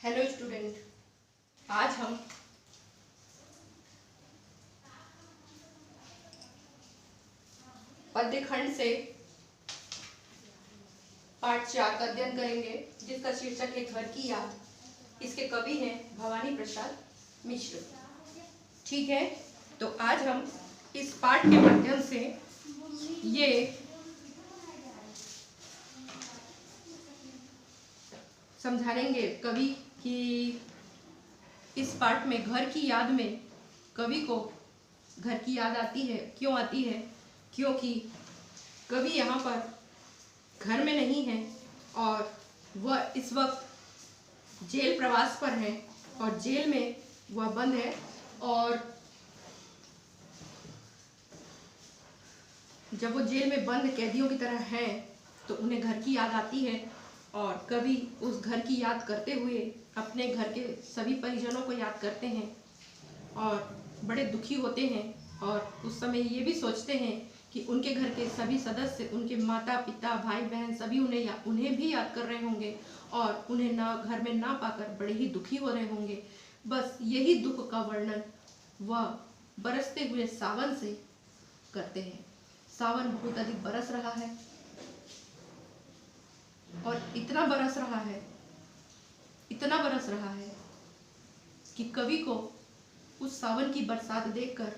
Hello student, आज हम पद्य खंड से पाठ 4 का अध्ययन करेंगे, जिसका शीर्षक है घर की याद। इसके कवि हैं भवानी प्रसाद मिश्र। ठीक है, तो आज हम इस पाठ के माध्यम से ये समझाएंगे कवि कि इस पाठ में घर की याद में कवि को घर की याद आती है। क्यों आती है? क्योंकि कवि यहाँ पर घर में नहीं है और वह इस वक्त जेल प्रवास पर है और जेल में वह बंद है। और जब वो जेल में बंद कैदियों की तरह हैं तो उन्हें घर की याद आती है और कवि उस घर की याद करते हुए अपने घर के सभी परिजनों को याद करते हैं और बड़े दुखी होते हैं। और उस समय ये भी सोचते हैं कि उनके घर के सभी सदस्य, उनके माता पिता भाई बहन सभी उन्हें भी याद कर रहे होंगे और उन्हें ना घर में ना पाकर बड़े ही दुखी हो रहे होंगे। बस यही दुख का वर्णन वह बरसते हुए सावन से करते हैं। सावन बहुत अधिक बरस रहा है और इतना बरस रहा है कि कवि को उस सावन की बरसात देखकर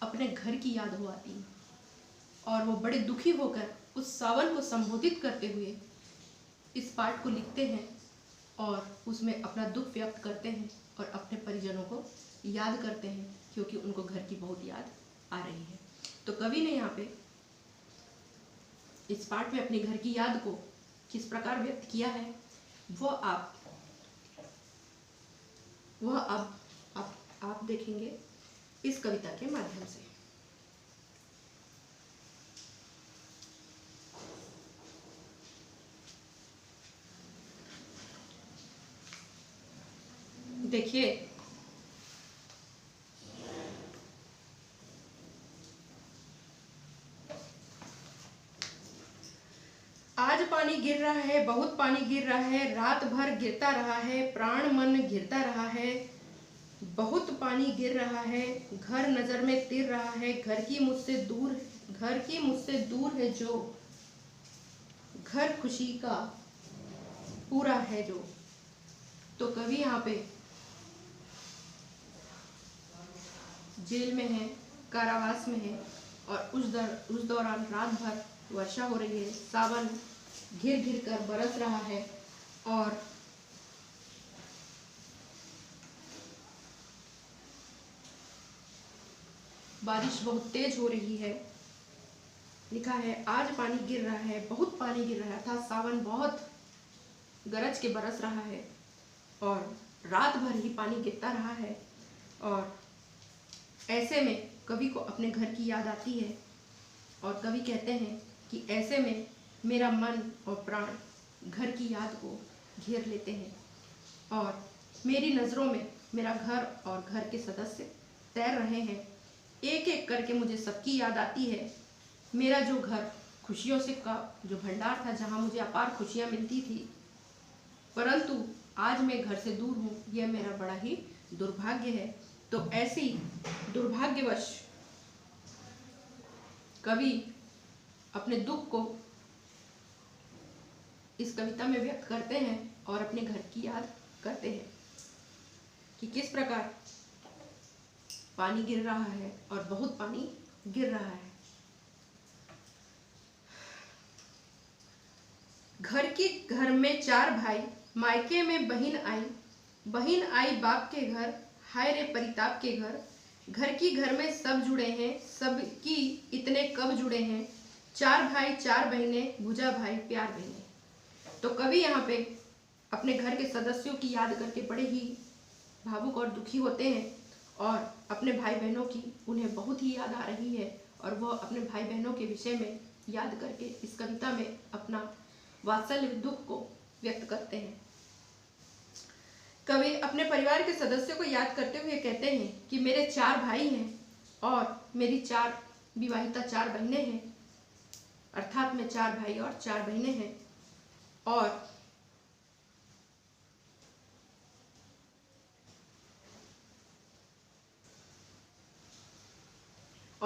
अपने घर की याद हो आती है और वो बड़े दुखी होकर उस सावन को संबोधित करते हुए इस पाठ को लिखते हैं और उसमें अपना दुख व्यक्त करते हैं और अपने परिजनों को याद करते हैं, क्योंकि उनको घर की बहुत याद आ रही है। तो कवि ने यहाँ पे इस पाठ में अपने घर की याद को किस प्रकार व्यक्त किया है वह आप देखेंगे इस कविता के माध्यम से। देखिए, आज पानी गिर रहा है, बहुत पानी गिर रहा है, रात भर गिरता रहा है, प्राण मन गिरता रहा है, बहुत पानी गिर रहा है, घर नजर में तिर रहा है, घर की मुझसे दूर है जो, घर खुशी का पूरा है जो। तो कवि यहाँ पे जेल में है, कारावास में है और उस दौरान रात भर वर्षा हो रही है, सावन घिर घिर कर बरस रहा है और बारिश बहुत तेज हो रही है। लिखा है आज पानी गिर रहा है, बहुत पानी गिर रहा था, सावन बहुत गरज के बरस रहा है और रात भर ही पानी गिरता रहा है। और ऐसे में कवि को अपने घर की याद आती है और कवि कहते हैं कि ऐसे में मेरा मन और प्राण घर की याद को घेर लेते हैं और मेरी नज़रों में मेरा घर और घर के सदस्य तैर रहे हैं। एक एक करके मुझे सबकी याद आती है। मेरा जो घर खुशियों से का जो भंडार था, जहाँ मुझे अपार खुशियाँ मिलती थी, परंतु आज मैं घर से दूर हूँ, यह मेरा बड़ा ही दुर्भाग्य है। तो ऐसी दुर्भाग्यवश कवि अपने दुख को इस कविता में व्यक्त करते हैं और अपने घर की याद करते हैं कि किस प्रकार पानी गिर रहा है और बहुत पानी गिर रहा है। घर में 4 भाई, मायके में बहिन आई बाप के घर, हाय रे परिताप के घर में सब जुड़े हैं, सबकी इतने कब जुड़े हैं, 4 भाई 4 बहनें, भुजा भाई प्यार बहनें। तो कवि यहाँ पे अपने घर के सदस्यों की याद करके बड़े ही भावुक और दुखी होते हैं और अपने भाई बहनों की उन्हें बहुत ही याद आ रही है और वह अपने भाई बहनों के विषय में याद करके इस कविता में अपना वात्सल्य दुख को व्यक्त करते हैं। कवि अपने परिवार के सदस्यों को याद करते हुए कहते हैं कि मेरे 4 भाई हैं और मेरी 4 विवाहिता 4 बहनें हैं, अर्थात मैं 4 भाई और 4 बहनें हैं। और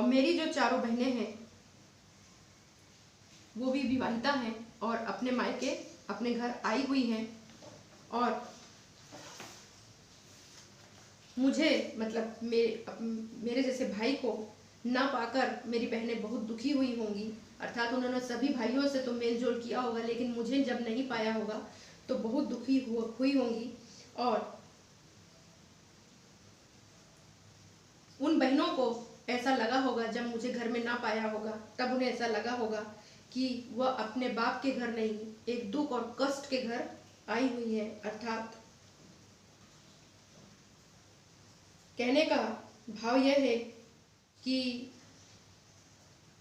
और मेरी जो चारों बहनें हैं वो भी विवाहिता हैं और अपने मायके अपने घर आई हुई हैं। और मुझे मतलब मेरे जैसे भाई को ना पाकर मेरी बहनें बहुत दुखी हुई होंगी, अर्थात उन्होंने सभी भाइयों से तो मेल जोल किया होगा, लेकिन मुझे जब नहीं पाया होगा तो बहुत दुखी हुई होंगी। और उन बहनों को ऐसा लगा होगा, जब मुझे घर में ना पाया होगा तब उन्हें ऐसा लगा होगा कि वह अपने बाप के घर नहीं, एक दुख और कष्ट के घर आई हुई है। अर्थात कहने का भाव यह है कि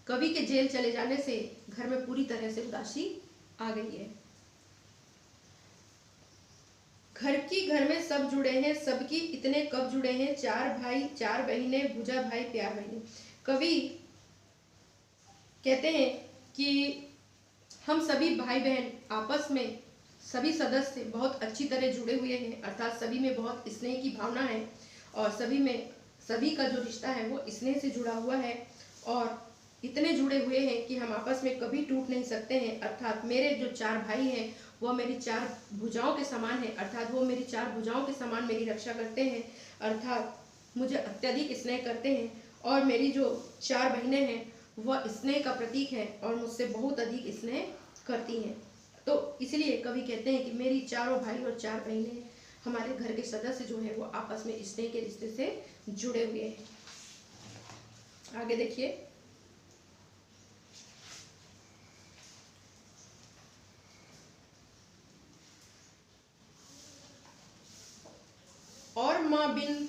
कवि के जेल चले जाने से घर में पूरी तरह से उदासी आ गई है। घर में सब जुड़े हैं, सबकी इतने कब जुड़े हैं, 4 भाई 4 बहनें, भुजा भाई प्यार बहनें। कवि कहते हैं कि हम सभी भाई बहन आपस में सभी सदस्य बहुत अच्छी तरह जुड़े हुए हैं, अर्थात सभी में बहुत स्नेह की भावना है और सभी का जो रिश्ता है वो स्नेह से जुड़ा हुआ है और इतने जुड़े हुए हैं कि हम आपस में कभी टूट नहीं सकते हैं। अर्थात मेरे जो 4 भाई हैं वो मेरी 4 भुजाओं के समान है, अर्थात वो मेरी 4 भुजाओं के समान मेरी रक्षा करते हैं, अर्थात मुझे अत्यधिक स्नेह करते हैं। और मेरी जो 4 बहनें हैं वह स्नेह का प्रतीक है और मुझसे बहुत अधिक स्नेह करती हैं। तो इसलिए कवि कहते हैं कि मेरी चारों भाई और 4 बहनें, हमारे घर के सदस्य जो है वो आपस में स्नेह के रिश्ते से जुड़े हुए हैं। आगे देखिए, और माँ बिन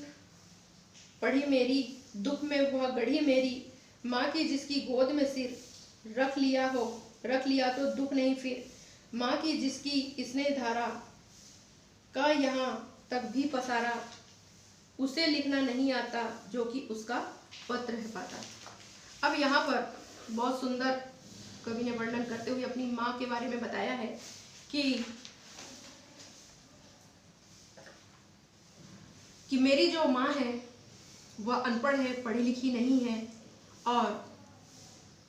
पढ़ी मेरी, दुख में वह गढ़ी मेरी, माँ की जिसकी गोद में सिर रख लिया तो दुख नहीं फिर, माँ की जिसकी स्नेह धारा का यहाँ तक भी पसारा, उसे लिखना नहीं आता जो कि उसका पत्र है पाता। अब यहाँ पर बहुत सुंदर कवि ने वर्णन करते हुए अपनी माँ के बारे में बताया है कि मेरी जो माँ है वह अनपढ़ है, पढ़ी लिखी नहीं है और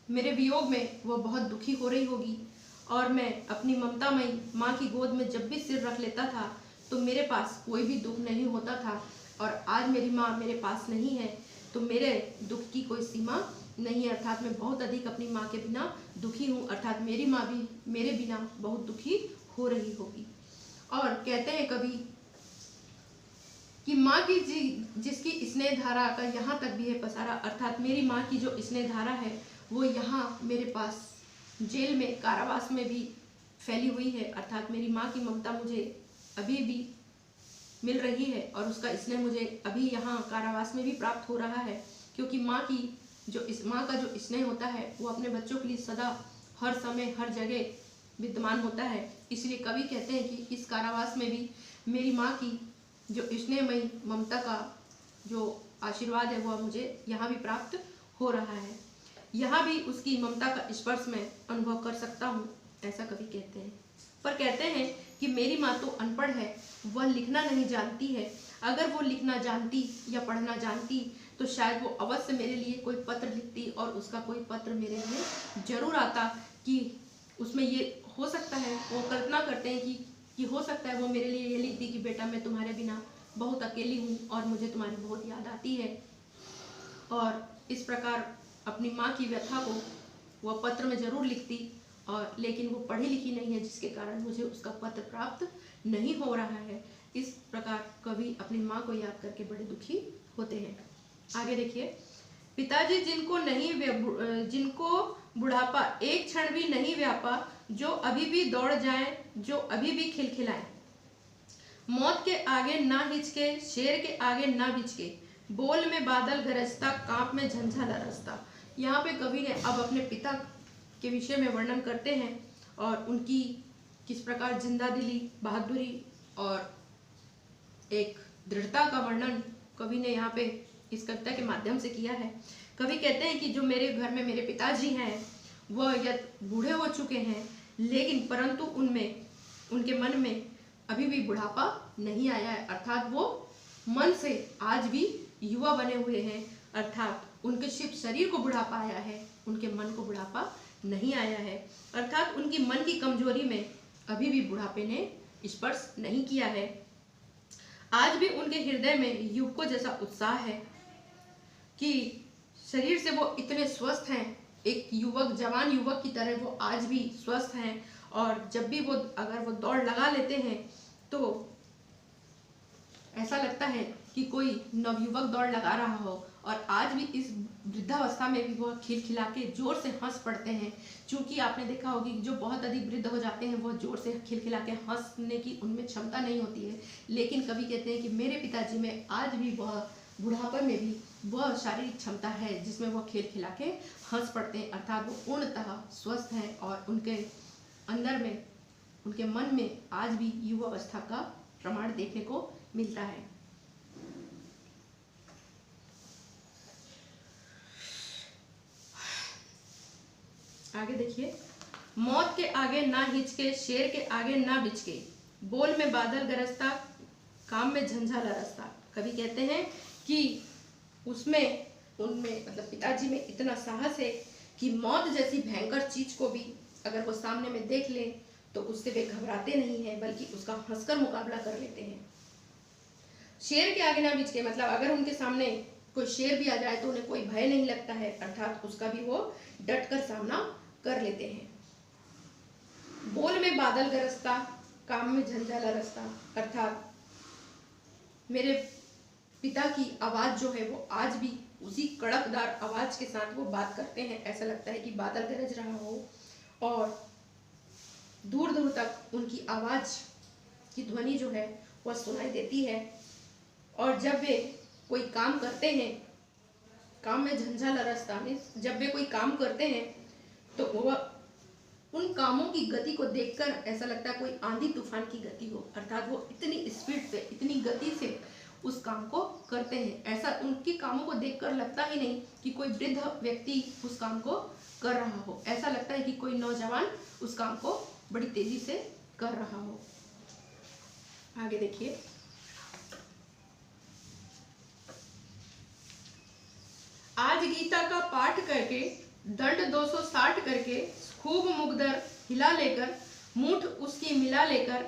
मेरे वियोग में वह बहुत दुखी हो रही होगी। और मैं अपनी ममतामयी माँ की गोद में जब भी सिर रख लेता था तो मेरे पास कोई भी दुख नहीं होता था, और आज मेरी माँ मेरे पास नहीं है तो मेरे दुख की कोई सीमा नहीं है, अर्थात मैं बहुत अधिक अपनी माँ के बिना दुखी हूँ, अर्थात मेरी माँ भी मेरे बिना बहुत दुखी हो रही होगी। और कहते हैं कवि कि माँ की जिसकी स्नेह धारा का यहाँ तक भी है पसारा, अर्थात मेरी माँ की जो स्नेह धारा है वो यहाँ मेरे पास जेल में, कारावास में भी फैली हुई है, अर्थात मेरी माँ की ममता मुझे अभी भी मिल रही है और उसका स्नेह मुझे अभी यहाँ कारावास में भी प्राप्त हो रहा है, क्योंकि माँ का जो स्नेह होता है वो अपने बच्चों के लिए सदा हर समय हर जगह विद्यमान होता है। इसलिए कवि कहते हैं कि इस कारावास में भी मेरी माँ की जो स्नेहमयी ममता का जो आशीर्वाद है वह मुझे यहाँ भी प्राप्त हो रहा है, यहाँ भी उसकी ममता का स्पर्श मैं अनुभव कर सकता हूँ, ऐसा कवि कहते हैं। पर कहते हैं कि मेरी माँ तो अनपढ़ है, वह लिखना नहीं जानती है, अगर वो लिखना जानती या पढ़ना जानती तो शायद वो अवश्य मेरे लिए कोई पत्र लिखती और उसका कोई पत्र मेरे लिए जरूर आता कि उसमें ये हो सकता है, वो कल्पना करते हैं कि हो सकता है वो मेरे लिए ये लिखती कि बेटा मैं तुम्हारे बिना बहुत अकेली हूँ और मुझे तुम्हारी बहुत याद आती है, और इस प्रकार अपनी माँ की व्यथा को वह पत्र में जरूर लिखती, और लेकिन वो पढ़ी लिखी नहीं है जिसके कारण मुझे उसका पत्र प्राप्त नहीं हो रहा है। इस प्रकार कवि अपनी माँ को याद करके बड़े दुखी होते हैं। आगे देखिए, पिताजी जिनको बुढ़ापा एक क्षण भी नहीं व्यापा, जो अभी भी दौड़ जाएं, जो अभी भी खिलखिलाएं, मौत के आगे ना हिचके, शेर के आगे ना बिचके, बोल में बादल गरजता, कांप में झंझा रसता। यहाँ पे कवि ने अब अपने पिता के विषय में वर्णन करते हैं और उनकी किस प्रकार जिंदा दिली, बहादुरी और एक दृढ़ता का वर्णन कवि ने यहाँ पे इस कविता के माध्यम से किया है। कवि कहते हैं कि जो मेरे घर में मेरे पिताजी हैं वह यदि बूढ़े हो चुके हैं, लेकिन परंतु उनके मन में अभी भी बुढ़ापा नहीं आया है, अर्थात वो मन से आज भी युवा बने हुए हैं, अर्थात उनके सिर्फ शरीर को बुढ़ापा आया है, उनके मन को बुढ़ापा नहीं आया है। अर्थात उनकी मन की कमजोरी में अभी भी बुढ़ापे ने स्पर्श नहीं किया है। आज भी उनके हृदय में युवकों जैसा उत्साह है कि शरीर से वो इतने स्वस्थ हैं, एक युवक, जवान युवक की तरह वो आज भी स्वस्थ हैं। और जब भी वो अगर वो दौड़ लगा लेते हैं तो ऐसा लगता है कि कोई नवयुवक दौड़ लगा रहा हो। और आज भी इस वृद्धावस्था में भी वह खिलखिला के जोर से हंस पड़ते हैं। क्योंकि आपने देखा होगा कि जो बहुत अधिक वृद्ध हो जाते हैं वह जोर से खिलखिला के हंसने की उनमें क्षमता नहीं होती है। लेकिन कवि कहते हैं कि मेरे पिताजी में आज भी वह बुढ़ापे में भी वह शारीरिक क्षमता है जिसमें वह खिलखिला के हंस पड़ते हैं। अर्थात वो पूर्णतः स्वस्थ हैं और उनके अंदर में, उनके मन में आज भी युवावस्था का प्रमाण देखने को मिलता है। आगे देखिए, मौत के आगे ना हिचके, शेर के आगे ना बिचके, बोल में बादल गरजता, काम में झंझा लरसता। कवि कहते हैं कि उसमें, उनमें मतलब पिताजी में इतना साहस है कि मौत जैसी भयंकर चीज को भी अगर वो सामने में देख ले तो उससे वे घबराते नहीं हैं, बल्कि उसका हंसकर मुकाबला कर लेते हैं। शेर के आगे ना बिचके मतलब अगर उनके सामने कोई शेर भी आ जाए तो उन्हें कोई भय नहीं लगता है, अर्थात उसका भी वो डट कर सामना कर लेते हैं। बोल में बादल गरजता, काम में झंझा लरसता, अर्थात मेरे पिता की आवाज जो है वो आज भी उसी कड़कदार आवाज के साथ वो बात करते हैं। ऐसा लगता है कि बादल गरज रहा हो और दूर दूर तक उनकी आवाज की ध्वनि जो है वह सुनाई देती है। और जब वे कोई काम करते हैं, काम में झंझा लरसता में जब वे कोई काम करते हैं तो वह उन कामों की गति को देखकर ऐसा लगता है कोई आंधी तूफान की गति हो, अर्थात वो इतनी स्पीड से, इतनी गति से उस काम को करते हैं। ऐसा उनकी कामों को देखकर लगता ही नहीं कि कोई वृद्ध व्यक्ति उस काम को कर रहा हो, ऐसा लगता है कि कोई नौजवान उस काम को बड़ी तेजी से कर रहा हो। आगे देखिए, आज गीता का पाठ करके, दंड 260 करके, खूब मुगदर हिला लेकर, मूठ उसकी मिला लेकर,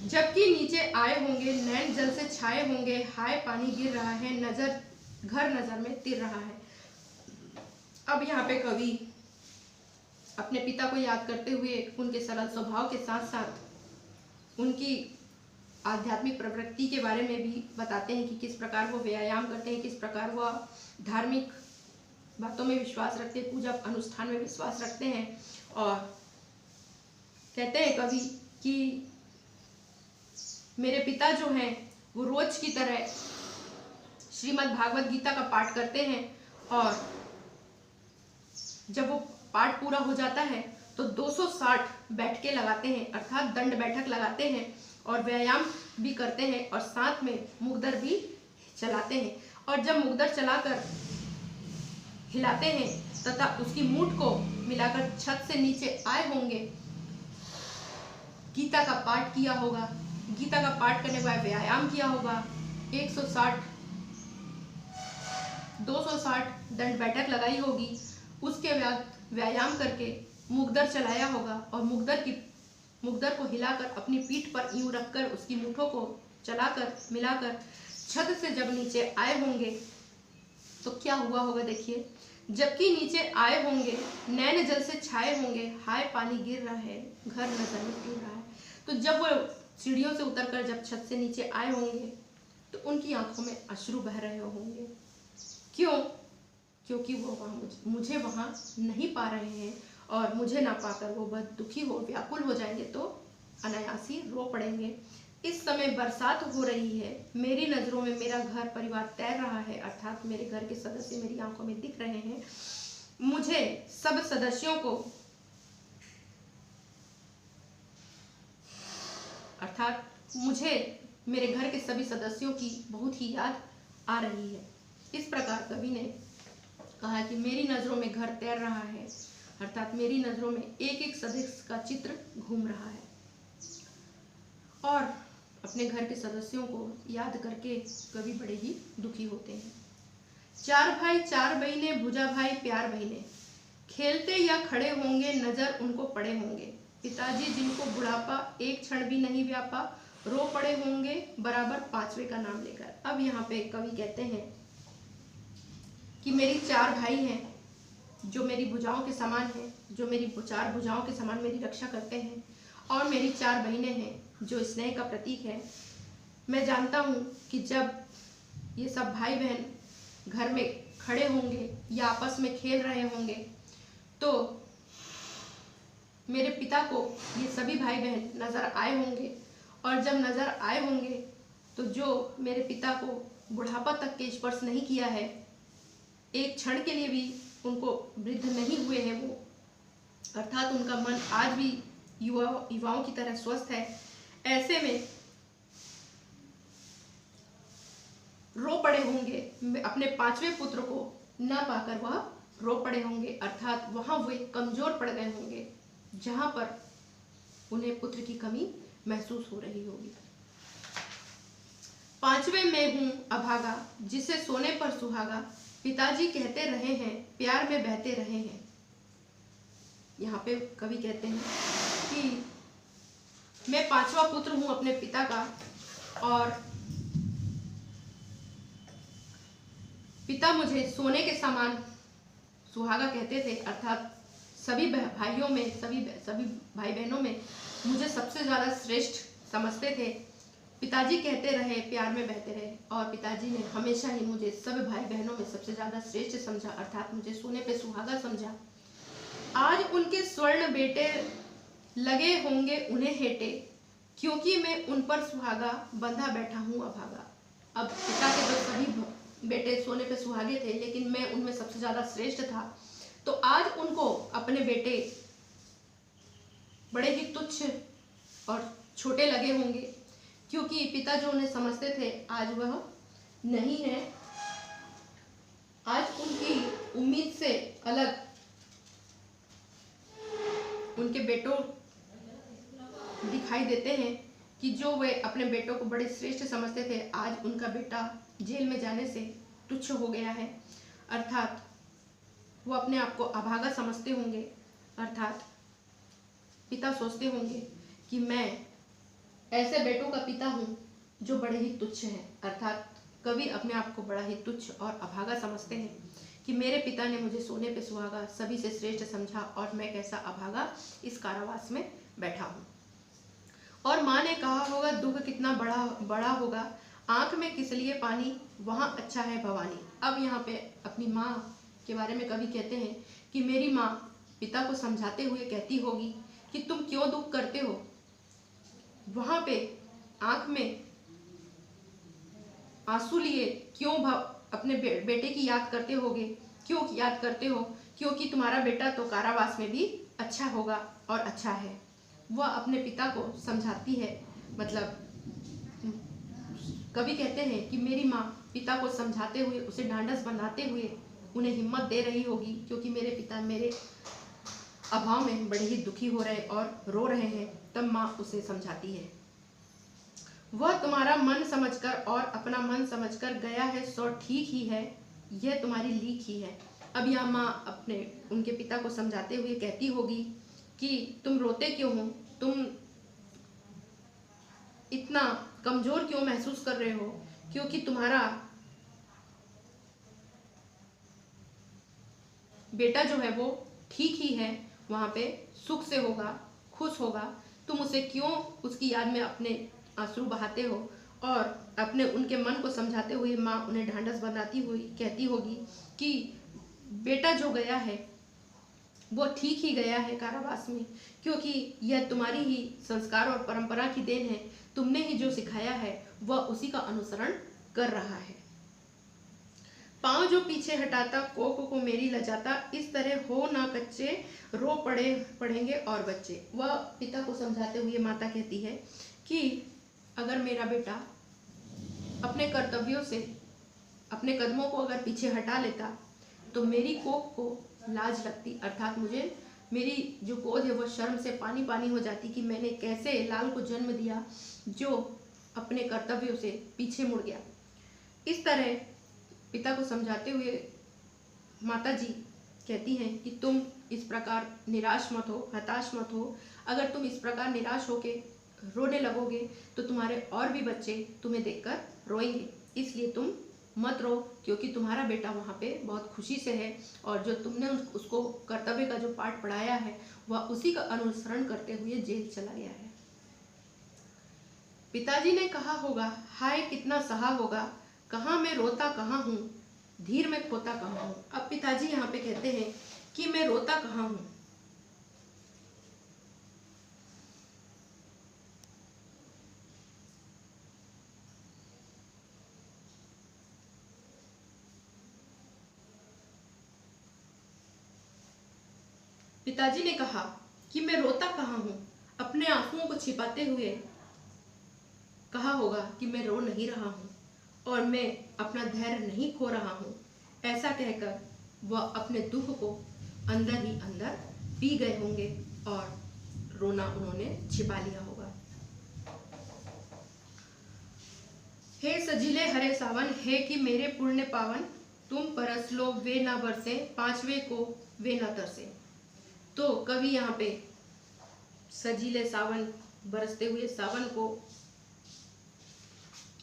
जबकि नीचे आए होंगे, नैन जल से छाए होंगे, हाय पानी गिर रहा है, नजर घर नजर में तिर रहा है। अब यहाँ पे कवि अपने पिता को याद करते हुए उनके सरल स्वभाव के साथ साथ उनकी आध्यात्मिक प्रवृत्ति के बारे में भी बताते हैं कि किस प्रकार वो व्यायाम करते हैं, किस प्रकार वह धार्मिक बातों में विश्वास रखते हैं, पूजा अनुष्ठान में विश्वास रखते हैं। और कहते हैं कवि कि मेरे पिता जो हैं वो रोज की तरह श्रीमद् भागवत गीता का पाठ करते हैं और जब वो पाठ पूरा हो जाता है तो 260 बैठकें लगाते हैं, अर्थात दंड बैठक लगाते हैं और व्यायाम भी करते हैं और साथ में मुगदर भी चलाते हैं। और जब मुगदर चलाकर हिलाते हैं तथा उसकी मूठ को मिलाकर छत से नीचे आए होंगे, गीता का पाठ किया होगा, गीता का पाठ करने के बाद व्यायाम किया होगा, 160 260 दंड बैठक लगाई होगी, उसके बाद व्यायाम करके मुगदर चलाया होगा और मुगदर को हिलाकर अपनी पीठ पर यूं रखकर उसकी मूठों को चलाकर मिलाकर छत से जब नीचे आए होंगे तो क्या हुआ होगा देखिए, जबकि नीचे आए होंगे, नैन जल से छाए होंगे, हाय पानी गिर रहा है, घर नजर में गिर रहा है। तो जब वो सीढ़ियों से उतरकर जब छत से नीचे आए होंगे तो उनकी आंखों में अश्रु बह रहे होंगे। क्यों? क्योंकि वो मुझे वहां नहीं पा रहे हैं और मुझे ना पाकर वो बहुत दुखी हो, व्याकुल हो जाएंगे तो अनायासी रो पड़ेंगे। इस समय बरसात हो रही है, मेरी नजरों में मेरा घर परिवार तैर रहा है, अर्थात मेरे घर के सदस्य मेरी आंखों में दिख रहे हैं। मुझे सब सदस्यों को, अर्थात मुझे मेरे घर के सभी सदस्यों की बहुत ही याद आ रही है। इस प्रकार कवि ने कहा कि मेरी नजरों में घर तैर रहा है, अर्थात मेरी नजरों में एक एक सदस्य का चित्र घूम रहा है। और अपने घर के सदस्यों को याद करके कवि बड़े ही दुखी होते हैं। चार भाई चार बहिने, भुजा भाई प्यार बहिने, खेलते या खड़े होंगे, नजर उनको पड़े होंगे। पिताजी जिनको बुढ़ापा एक क्षण भी नहीं व्यापा, रो पड़े होंगे बराबर पांचवे का नाम लेकर। अब यहाँ पे कवि कहते हैं कि मेरी चार भाई हैं जो मेरी भुजाओं के समान हैं, जो मेरी चार भुजाओं के समान मेरी रक्षा करते हैं, और मेरी चार बहिनें हैं जो स्नेह का प्रतीक है। मैं जानता हूँ कि जब ये सब भाई बहन घर में खड़े होंगे या आपस में खेल रहे होंगे तो मेरे पिता को ये सभी भाई बहन नज़र आए होंगे, और जब नज़र आए होंगे तो जो मेरे पिता को बुढ़ापा तक के स्पर्श नहीं किया है, एक क्षण के लिए भी उनको वृद्ध नहीं हुए हैं वो, अर्थात उनका मन आज भी युवाओं की तरह स्वस्थ है, ऐसे में रो पड़े होंगे। अपने पांचवें पुत्र को न पाकर वह रो पड़े होंगे, अर्थात वहां वे कमजोर पड़ गए होंगे जहां पर उन्हें पुत्र की कमी महसूस हो रही होगी। पांचवें में हूं अभागा, जिसे सोने पर सुहागा, पिताजी कहते रहे हैं प्यार में बहते रहे हैं। यहाँ पे कवि कहते हैं कि मैं पांचवा पुत्र हूं अपने पिता का, और पिता मुझे सोने के समान सुहागा कहते थे, अर्थात सभी भाइयों में सभी भाई बहनों में मुझे सबसे ज़्यादा श्रेष्ठ समझते थे। पिताजी कहते रहे प्यार में बहते रहे, और पिताजी ने हमेशा ही मुझे सब भाई बहनों में सबसे ज़्यादा श्रेष्ठ समझा, अर्थात मुझे सोने पे सुहागा समझा। आज उनके स्वर्ण बेटे लगे होंगे उन्हें हेटे, क्योंकि मैं उन पर सुहागा बंधा बैठा हूँ अभागा। अब पिता के जो सभी बेटे सोने पे सुहागे थे, लेकिन मैं उनमें सबसे ज़्यादा श्रेष्ठ था, तो आज उनको अपने बेटे बड़े ही तुच्छ और छोटे लगे होंगे, क्योंकि पिता जो उन्हें समझते थे आज वह नहीं है। आज उनकी उम्मीद से अलग उनके बेटों दिखाई देते हैं कि जो वे अपने बेटों को बड़े श्रेष्ठ समझते थे, आज उनका बेटा जेल में जाने से तुच्छ हो गया है, अर्थात वो अपने आप को अभागा समझते होंगे। अर्थात पिता सोचते होंगे कि मैं ऐसे बेटों का पिता हूँ जो बड़े ही तुच्छ हैं, अर्थात कवि अपने आप को बड़ा ही तुच्छ और अभागा समझते हैं कि मेरे पिता ने मुझे सोने पे सुहागा सभी से श्रेष्ठ समझा, और मैं कैसा अभागा इस कारावास में बैठा हूँ। और माँ ने कहा होगा दुख कितना बड़ा होगा, आंख में किस लिए पानी, वहाँ अच्छा है भवानी। अब यहाँ पे अपनी माँ के बारे में कवि कहते हैं कि मेरी माँ पिता को समझाते हुए कहती होगी कि तुम क्यों दुख करते हो, वहाँ पे आंख में आंसू लिए क्यों अपने बेटे की याद करते होगे, क्यों याद करते हो, क्योंकि तुम्हारा बेटा तो कारावास में भी अच्छा होगा और अच्छा है। वह अपने पिता को समझाती है, मतलब कवि कहते हैं कि मेरी माँ पिता को समझाते हुए उसे ढांढस बनाते हुए उन्हें हिम्मत दे रही होगी, क्योंकि मेरे पिता मेरे अभाव में बड़े ही दुखी हो रहे और रो रहे हैं। तब माँ उसे समझाती है, वह तुम्हारा मन समझकर और अपना मन समझकर गया है सो ठीक ही है, यह तुम्हारी लीक ही है। अब यह माँ अपने उनके पिता को समझाते हुए कहती होगी कि तुम रोते क्यों हो, तुम इतना कमजोर क्यों महसूस कर रहे हो, क्योंकि तुम्हारा बेटा जो है वो ठीक ही है, वहाँ पे सुख से होगा, खुश होगा, तुम उसे क्यों उसकी याद में अपने आंसू बहाते हो। और अपने उनके मन को समझाते हुए माँ उन्हें ढांढस बनाती हुई कहती होगी कि बेटा जो गया है वो ठीक ही गया है कारावास में, क्योंकि यह तुम्हारी ही संस्कार और परंपरा की देन है, तुमने ही जो सिखाया है वह उसी का अनुसरण कर रहा है। पाँव जो पीछे हटाता कोख को मेरी लजाता, इस तरह हो ना कच्चे रो पड़ेंगे और बच्चे। वह पिता को समझाते हुए माता कहती है कि अगर मेरा बेटा अपने कर्तव्यों से अपने कदमों को अगर पीछे हटा लेता तो मेरी कोख को लाज लगती, अर्थात मुझे मेरी जो गोद है वह शर्म से पानी पानी हो जाती कि मैंने कैसे लाल को जन्म दिया जो अपने कर्तव्यों से पीछे मुड़ गया। इस तरह पिता को समझाते हुए माता जी कहती हैं कि तुम इस प्रकार निराश मत हो, हताश मत हो। अगर तुम इस प्रकार निराश होके रोने लगोगे तो तुम्हारे और भी बच्चे तुम्हें देखकर रोएंगे, इसलिए तुम मत रो, क्योंकि तुम्हारा बेटा वहाँ पे बहुत खुशी से है और जो तुमने उसको कर्तव्य का जो पाठ पढ़ाया है वह उसी का अनुसरण करते हुए जेल चला गया है। पिताजी ने कहा होगा, हाय कितना सहा होगा, कहाँ मैं रोता कहाँ हूँ, धीर में खोता कहाँ हूँ। अब पिताजी यहाँ पे कहते हैं कि मैं रोता कहाँ हूँ। पिताजी ने कहा कि मैं रोता कहाँ हूँ। अपने आंसुओं को छिपाते हुए कहा होगा कि मैं रो नहीं रहा हूँ और मैं अपना धैर्य नहीं खो रहा हूँ। ऐसा कहकर वह अपने दुख को अंदर ही अंदर पी गए होंगे और रोना उन्होंने छिपा लिया होगा। हे सजीले हरे सावन, हे कि मेरे पुण्य पावन, तुम परस लो वे ना बरसे, पांचवे को वे ना तरसे। तो कवि यहाँ पे सजीले सावन, बरसते हुए सावन को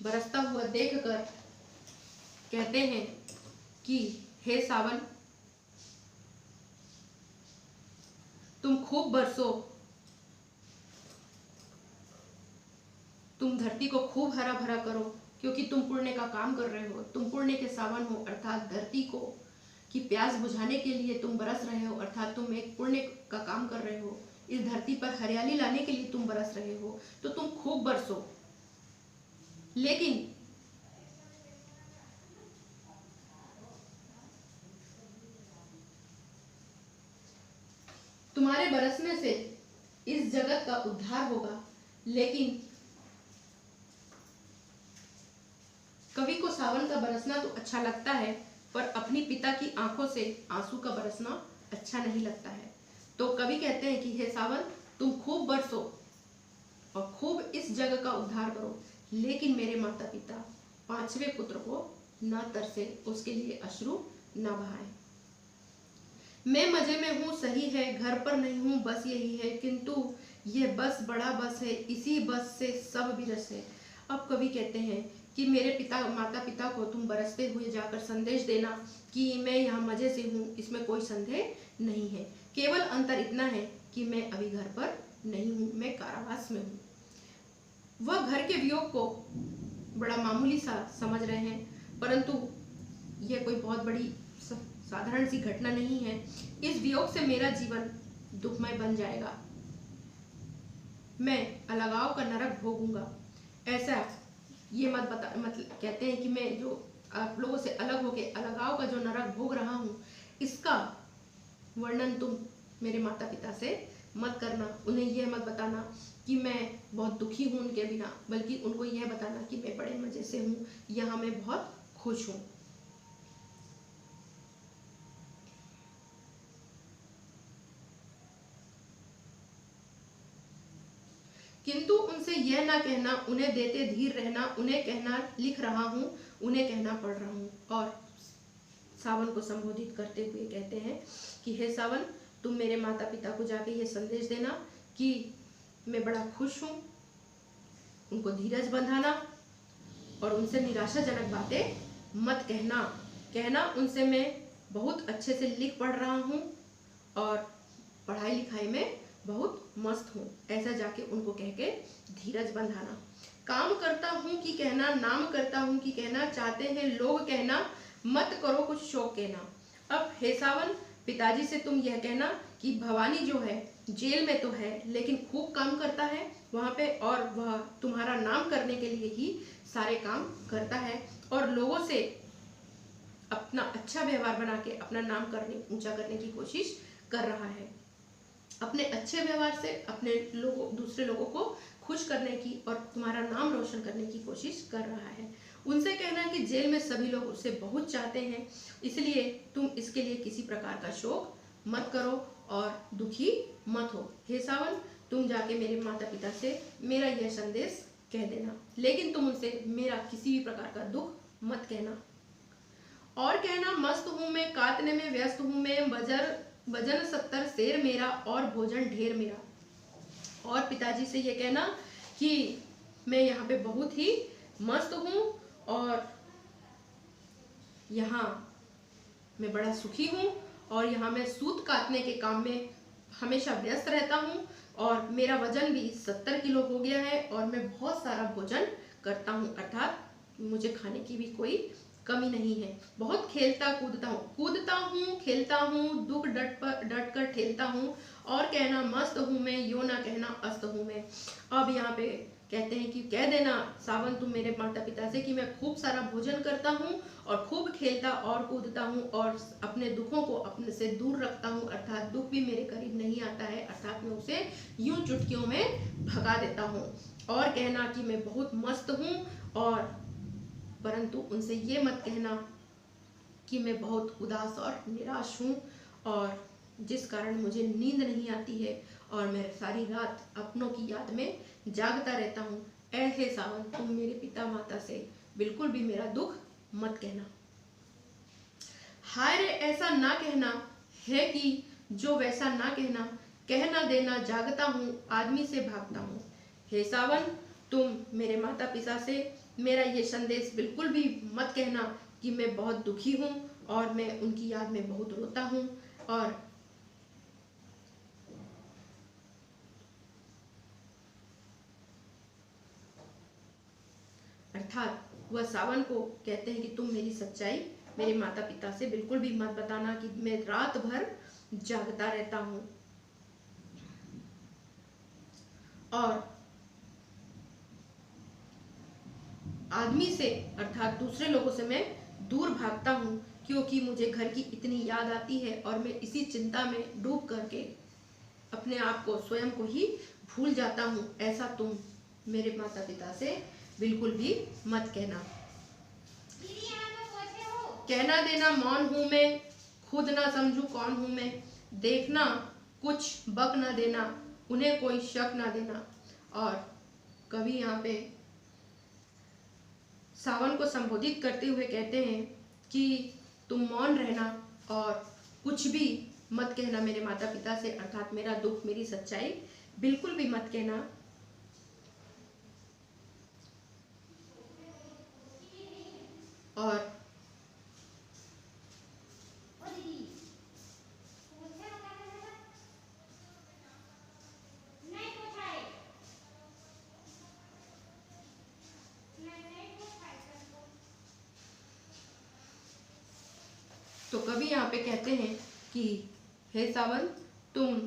बरसता हुआ देखकर कहते हैं कि हे सावन, तुम खूब बरसो, तुम धरती को खूब हरा भरा करो, क्योंकि तुम पुण्य का काम कर रहे हो। तुम पुण्य के सावन हो, अर्थात धरती को की प्यास बुझाने के लिए तुम बरस रहे हो, अर्थात तुम एक पुण्य का काम कर रहे हो। इस धरती पर हरियाली लाने के लिए तुम बरस रहे हो, तो तुम खूब बरसो। लेकिन तुम्हारे बरसने से इस जगत का उद्धार होगा। लेकिन कवि को सावन का बरसना तो अच्छा लगता है, पर अपनी पिता की आंखों से आंसू का बरसना अच्छा नहीं लगता है। तो कवि कहते हैं कि हे सावन, तुम खूब बरसो और खूब इस जग का उद्धार करो, लेकिन मेरे माता पिता पांचवें पुत्र को न तरसे, उसके लिए अश्रु न बहाएं। मैं मजे में हूँ सही है, घर पर नहीं हूँ बस यही है, किंतु ये बस बड़ा बस है, इसी बस से सब विरस है। अब कवि कहते हैं कि मेरे माता पिता को तुम बरसते हुए जाकर संदेश देना कि मैं यहाँ मजे से हूँ, इसमें कोई संदेह नहीं है। केवल अंतर इतना है कि मैं अभी घर पर नहीं हूँ, मैं कारावास में हूँ। वह घर के वियोग को बड़ा मामूली सा समझ रहे हैं, परंतु यह कोई बहुत बड़ी साधारण सी घटना नहीं है। इस वियोग से मेरा जीवन दुखमय बन जाएगा, मैं अलगाव का नरक भोगूंगा। ऐसा ये मतलब कहते हैं कि मैं जो आप लोगों से अलग होके अलगाव का जो नरक भोग रहा हूँ, इसका वर्णन तुम मेरे माता पिता से मत करना। उन्हें यह मत बताना कि मैं बहुत दुखी हूँ उनके बिना, बल्कि उनको यह बताना कि मैं बड़े मजे से हूँ, यहाँ मैं बहुत खुश हूँ। किंतु उनसे यह ना कहना, उन्हें देते धीर रहना, उन्हें कहना लिख रहा हूँ, उन्हें कहना पढ़ रहा हूँ। और सावन को संबोधित करते हुए कहते हैं कि हे सावन, तुम मेरे माता पिता को जाके ये संदेश देना कि मैं बड़ा खुश हूँ, उनको धीरज बंधाना और उनसे निराशाजनक बातें मत कहना उनसे मैं बहुत अच्छे से लिख पढ़ रहा हूँ और पढ़ाई लिखाई में बहुत मस्त हूँ। ऐसा जाके उनको कह के धीरज बंधाना। काम करता हूँ कि कहना, नाम करता हूँ कि कहना, चाहते हैं लोग कहना, मत करो कुछ शौक कहना। अब हे सावन, पिताजी से तुम यह कहना कि भवानी जो है जेल में तो है, लेकिन खूब काम करता है वहाँ पे, और वह तुम्हारा नाम करने के लिए ही सारे काम करता है और लोगों से अपना अच्छा व्यवहार बना के अपना नाम ऊंचा करने की कोशिश कर रहा है। अपने अच्छे व्यवहार से अपने दूसरे लोगों को खुश करने की और तुम्हारा नाम रोशन करने की कोशिश कर रहा है। उनसे कहना कि जेल में सभी लोग उससे बहुत चाहते हैं, इसलिए तुम इसके लिए किसी प्रकार का शोक मत करो और दुखी मत हो। हे सावन, तुम जाके मेरे माता पिता से मेरा यह संदेश कह देना, लेकिन तुम उनसे मेरा किसी भी प्रकार का दुख मत कहना। और कहना मस्त हूँ मैं, काटने में व्यस्त हूँ मैं, वजन 70 शेर मेरा और भोजन ढेर मेरा। और पिताजी से ये कहना कि मैं यहाँ पे बहुत ही मस्त हूँ और यहाँ मैं बड़ा सुखी हूँ और यहाँ मैं सूत काटने के काम में हमेशा व्यस्त रहता हूँ और मेरा वजन भी 70 किलो हो गया है और मैं बहुत सारा भोजन करता हूँ, अर्थात मुझे खाने की भी कोई कमी नहीं है। बहुत खेलता कूदता हूँ खेलता हूँ, दुख डट कर ठेलता हूँ। और कहना मस्त हूँ मैं, यो ना कहना अस्त हूँ मैं। अब यहाँ पे कहते हैं कि कह देना सावन तुम मेरे माता पिता से कि मैं खूब सारा भोजन करता हूँ और खूब खेलता और कूदता हूँ और अपने दुखों को अपने से दूर रखता हूँ, अर्थात दुख भी मेरे करीब नहीं आता है, अर्थात मैं उसे यूं चुटकियों में भगा देता हूँ। और कहना कि मैं बहुत मस्त हूँ और परंतु उनसे ये मत कहना कि मैं बहुत उदास और निराश हूँ और जिस कारण मुझे नींद नहीं आती है और मैं सारी रात अपनों की याद में जागता रहता हूँ। ऐसे सावन तुम मेरे पिता माता से बिल्कुल भी मेरा दुख मत कहना। हाय रे ऐसा ना कहना है कि जो वैसा ना कहना, कहना देना जागता हूँ आदमी से भागता हूँ। हे सावन तुम मेरे माता पिता से मेरा ये संदेश बिल्कुल भी मत कहना कि मैं बहुत दुखी हूँ और मैं उनकी याद में बहुत रोता हूँ और अर्थात वह सावन को कहते हैं कि तुम मेरी सच्चाई मेरे माता पिता से बिल्कुल भी मत बताना कि मैं रात भर जागता रहता हूँ और आदमी से अर्थात दूसरे लोगों से मैं दूर भागता हूँ क्योंकि मुझे घर की इतनी याद आती है और मैं इसी चिंता में डूब करके अपने आप को स्वयं को ही भूल जाता हूँ। ऐसा तुम मेरे माता पिता से बिल्कुल भी मत कहना। कहना देना मौन हूँ मैं, खुद ना समझू कौन हूँ मैं, देखना कुछ बक ना देना, उन्हें कोई शक ना देना। और कवि यहाँ पे सावन को संबोधित करते हुए कहते हैं कि तुम मौन रहना और कुछ भी मत कहना मेरे माता पिता से, अर्थात मेरा दुख मेरी सच्चाई बिल्कुल भी मत कहना। और तो कवि यहाँ पे कहते हैं कि हे सावन तुम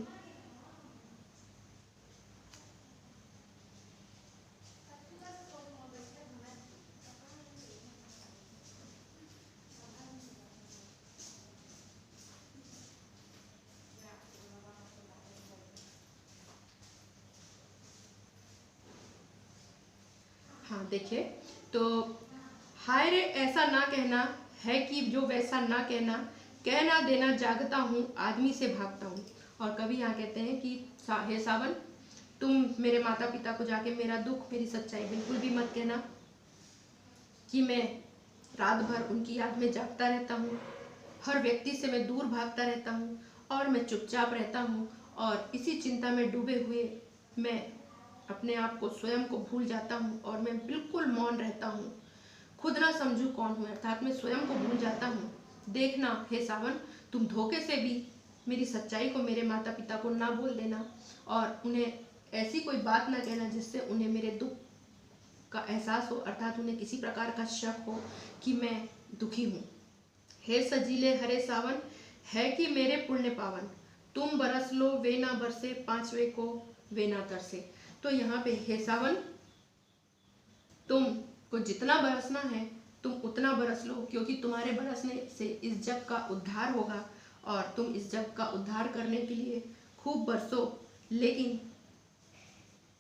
हाँ देखिए, तो हाय रे ऐसा ना कहना है कि जो वैसा ना कहना, कहना देना जागता हूँ आदमी से भागता हूँ। और कवि यहाँ कहते हैं कि हे सावन तुम मेरे माता पिता को जाके मेरा दुख मेरी सच्चाई बिल्कुल भी मत कहना कि मैं रात भर उनकी याद में जागता रहता हूँ, हर व्यक्ति से मैं दूर भागता रहता हूँ और मैं चुपचाप रहता हूँ और इसी चिंता में डूबे हुए मैं अपने आप को स्वयं को भूल जाता हूँ और मैं बिल्कुल मौन रहता हूँ, खुद ना समझू कौन हूँ, अर्थात मैं स्वयं को भूल जाता हूँ। देखना हे सावन तुम धोखे से भी मेरी सच्चाई को मेरे माता पिता को ना बोल देना और उन्हें ऐसी कोई बात ना कहना जिससे उन्हें मेरे दुख का एहसास हो, अर्थात उन्हें किसी प्रकार का शक हो कि मैं दुखी हूँ। हे सजीले हरे सावन है कि मेरे पुण्य पावन, तुम बरस लो वे ना बरसे, पांचवे को वे ना तरसे। तो यहाँ पे हे सावन तुम को जितना बरसना है तुम उतना बरस लो क्योंकि तुम्हारे बरसने से इस जग का उद्धार होगा और तुम इस जग का उद्धार करने के लिए खूब बरसो, लेकिन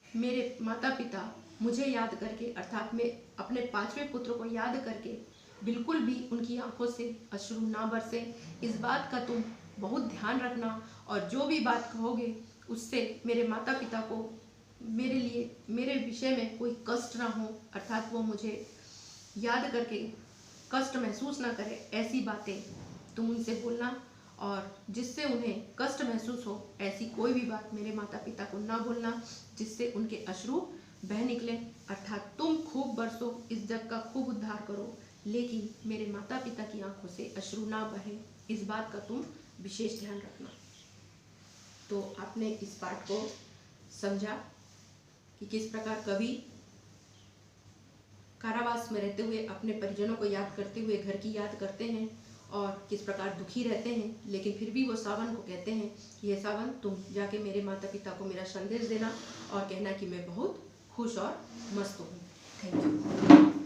मेरे माता पिता मुझे याद करके अर्थात मैं अपने पांचवें पुत्र को याद करके बिल्कुल भी उनकी आंखों से अश्रु ना बरसे, इस बात का तुम बहुत ध्यान रखना। और जो भी बात कहोगे उससे मेरे माता पिता को मेरे लिए मेरे विषय में कोई कष्ट ना हो, अर्थात वो मुझे याद करके कष्ट महसूस ना करें ऐसी बातें तुम उनसे बोलना, और जिससे उन्हें कष्ट महसूस हो ऐसी कोई भी बात मेरे माता पिता को ना बोलना जिससे उनके अश्रु बह निकले। अर्थात तुम खूब बरसो, इस जग का खूब उद्धार करो, लेकिन मेरे माता पिता की आंखों से अश्रु ना बहे, इस बात का तुम विशेष ध्यान रखना। तो आपने इस पाठ को समझा कि किस प्रकार कवि कारावास में रहते हुए अपने परिजनों को याद करते हुए घर की याद करते हैं और किस प्रकार दुखी रहते हैं, लेकिन फिर भी वो सावन को कहते हैं कि ये सावन तुम जाके मेरे माता पिता को मेरा संदेश देना और कहना कि मैं बहुत खुश और मस्त हूँ। Thank you.